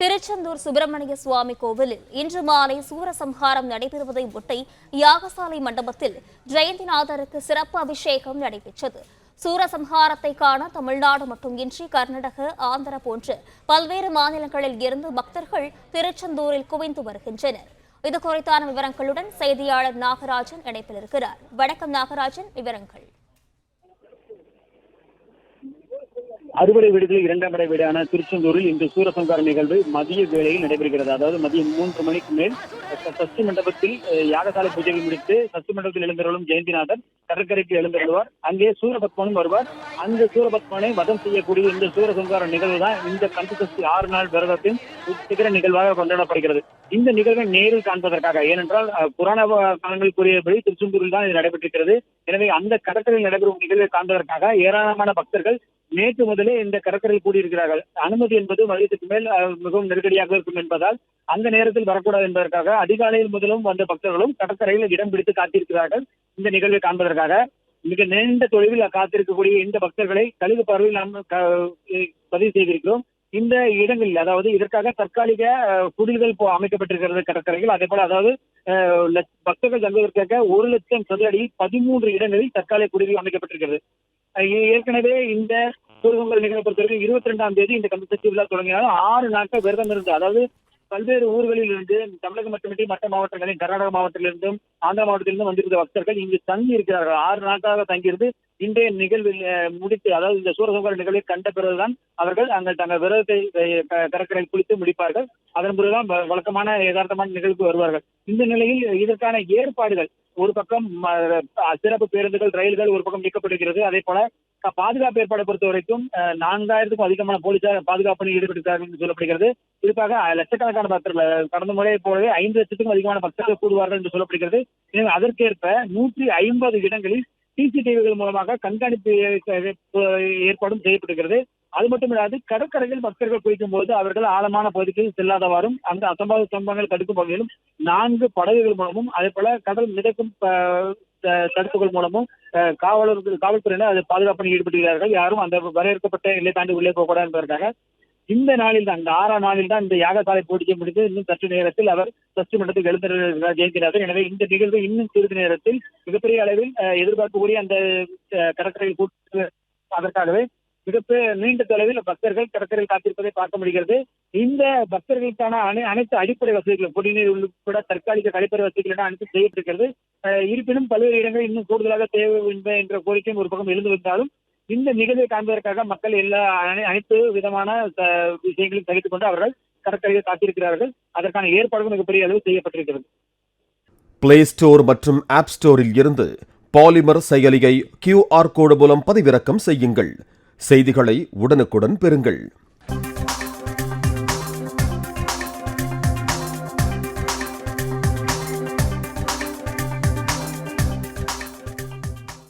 திருச்செந்தூர் சுப்பிரமணிய சுவாமி கோவிலில் இன்று மாலை சூரசம்ஹாரம் நடைபெறுவதை ஒட்டி யாகசாலை மண்டபத்தில் ஜெயந்திநாதருக்கு சிறப்பு அபிஷேகம் நடைபெற்றது. சூரசம்ஹாரத்தை காண தமிழ்நாடு மட்டுமின்றி கர்நாடக, ஆந்திரா போன்ற பல்வேறு மாநிலங்களில் இருந்து பக்தர்கள் திருச்செந்தூரில் குவிந்து வருகின்றனர். இது குறித்தான விவரங்களுடன் செய்தியாளர் நாகராஜன் இணைப்பில் இருக்கிறார். வணக்கம் நாகராஜன், விவரங்கள். அறுபடை வீடுகளில் இரண்டாம் படை வீடான திருச்செந்தூரில் இன்று சூரசம்ஹார நிகழ்வு மதிய வேளையில் நடைபெறுகிறது. அதாவது மதியம் 3 மணிக்கு மேல் சஷ்டி மண்டபத்தில் யாகசாலை பூஜைகள் முடித்து சஷ்டி மண்டபத்தில் எழுந்தருளும் ஜெயந்திநாதர் கடற்கரைக்கு எழுந்தருள்வார். அங்கே சூரபத்மனும் வருவார். அந்த சூரபத்மனை வதம் செய்யக்கூடிய இந்த சூரசம்ஹார நிகழ்வு தான் இந்த கந்தசஷ்டி 6 நாள் விரதத்தின் சிகர நிகழ்வாக கொண்டாடப்படுகிறது. இந்த நிகழ்வை நேரில் காண்பதற்காக, ஏனென்றால் புராண காலங்கள் கூறியபடி திருச்செந்தூரில் தான் இது நடைபெற்றிருக்கிறது. எனவே அந்த கடற்கரையில் நடைபெறும் நிகழ்வை காண்பதற்காக ஏராளமான பக்தர்கள் நேற்று முதலே இந்த கடற்கரையில் கூடியிருக்கிறார்கள். அனுமதி என்பது மதியத்துக்கு மேல் மிகவும் நெருக்கடியாக இருக்கும் என்பதால் அந்த நேரத்தில் வரக்கூடாது என்பதற்காக அதிகாலையில் முதலும் வந்த பக்தர்களும் கடற்கரையில் இடம் பிடித்து காத்திருக்கிறார்கள். இந்த நிகழ்வை காண்பதற்காக மிக நீண்ட தொலைவில் காத்திருக்கக்கூடிய இந்த பக்தர்களை கழுகு பார்வையில் நாம் பதிவு செய்திருக்கிறோம். இந்த இடங்களில், அதாவது இதற்காக தற்காலிக குடில்கள் அமைக்கப்பட்டிருக்கிறது கடற்கரையில். அதே போல, அதாவது பக்தர்கள் தங்குவதற்காக 1,00,000 சதுர அடி 13 இடங்களில் தற்காலிக குடில்கள் அமைக்கப்பட்டிருக்கிறது. ஏற்கனவே இந்த சூரசம்ஹார நிகழ்வை பொறுத்தவரைக்கும் 22ஆம் தேதி இந்த கந்தசஷ்டி விழா தொடங்கினாலும் 6 நாட்கள் விரதம் இருந்து, அதாவது பல்வேறு ஊர்களில் இருந்து தமிழகம் மட்டுமின்றி மற்ற மாவட்டங்களில் கர்நாடக மாவட்டத்திலிருந்தும் ஆந்திரா மாவட்டத்திலிருந்தும் வந்திருந்த பக்தர்கள் இங்கு தங்கி இருக்கிறார்கள். 6 நாட்களாக தங்கியிருந்து இன்றைய நிகழ்வில் முடித்து, அதாவது இந்த சூரசம்ஹார நிகழ்வை கண்ட பிறகுதான் அவர்கள் தங்கள் விரதத்தை கடற்கரையில் குளித்து முடிப்பார்கள். அதன் பிறகுதான் வழக்கமான யதார்த்தமான நிகழ்வுக்கு வருவார்கள். இந்த நிலையில் இதற்கான ஏற்பாடுகள், ஒரு பக்கம் சிறப்பு பேருந்துகள், ரயில்கள் ஒரு பக்கம் நீக்கப்பட்டிருக்கிறது. அதே போல பாதுகாப்பு ஏற்பாடு பொறுத்த வரைக்கும் 4000க்கும் அதிகமான போலீசார் பாதுகாப்பு பணியில் ஈடுபட்டிருக்கிறார்கள் என்று சொல்லப்படுகிறது. குறிப்பாக லட்சக்கணக்கான பக்தர்கள், கடந்த முறையை போலவே 5 லட்சத்துக்கும் அதிகமான பக்தர்கள் கூடுவார்கள் என்று சொல்லப்படுகிறது. எனவே அதற்கேற்ப 150 இடங்களில் சிசிடிவிகள் மூலமாக கண்காணிப்பு ஏற்பாடும் செய்யப்பட்டிருக்கிறது. அது மட்டுமில்லாது கடற்கரையில் பக்தர்கள் குளிக்கும் போது அவர்கள் ஆழமான பகுதிக்கு செல்லாதவாறும் அந்த அசம்பாவித சம்பவங்கள் தடுக்கும் வகையிலும் 4 படகுகள் மூலமும், அதே போல கடல் மிதக்கும் தடுப்புகள் மூலமும் காவல்துறையினர் அதை பாதுகாப்பு ஈடுபட்டுகிறார்கள். யாரும் அந்த வரையறுக்கப்பட்ட எல்லை தாண்டி உள்ளே போகக்கூடாது என்பதற்காக இந்த நாளில் தான், இந்த 6ஆம் நாளில் தான் இந்த யாகசாலை பூஜை முடிந்து இன்னும் சற்று நேரத்தில் அவர் சஷ்டி மண்டபத்தில் எழுந்திருக்கிறார் ஜெயந்திநாதர். எனவே இந்த நிகழ்வு இன்னும் சிறிது நேரத்தில் மிகப்பெரிய அளவில் எதிர்பார்க்கக்கூடிய அந்த கடற்கரையில் கூட்டு அதற்காகவே நீண்ட தொலைவில் பக்தர்கள் கடற்கரையில் காத்திருப்பதை பார்க்க முடிகிறது. இந்த பக்தர்களுக்கான அனைத்து அடிப்படை வசதிகளும், குடிநீர் உள்பட தற்காலிக கழிப்பறை வசதிகள் என அனைத்தும் செய்யப்பட்டிருக்கிறது. இருப்பினும் பல்வேறு இடங்களில் இன்னும் கூடுதலாக தேவை என்ற கோரிக்கையும் ஒரு பக்கம் எழுந்து வந்தாலும் இந்த நிகழ்வை காண்பதற்காக மக்கள் அனைத்து விதமான விஷயங்களையும் சகித்துக் கொண்டு அவர்கள் கடற்கரையில் காத்திருக்கிறார்கள். அதற்கான ஏற்பாடுகள் மிகப்பெரிய அளவு செய்யப்பட்டிருக்கிறது. பிளே ஸ்டோர் மற்றும் ஆப் ஸ்டோரில் இருந்து பாலிமர் செயலியை QR கோடு மூலம் பதிவிறக்கம் செய்யுங்கள். செய்திகளை உடனுக்குடன் பெறுங்கள்.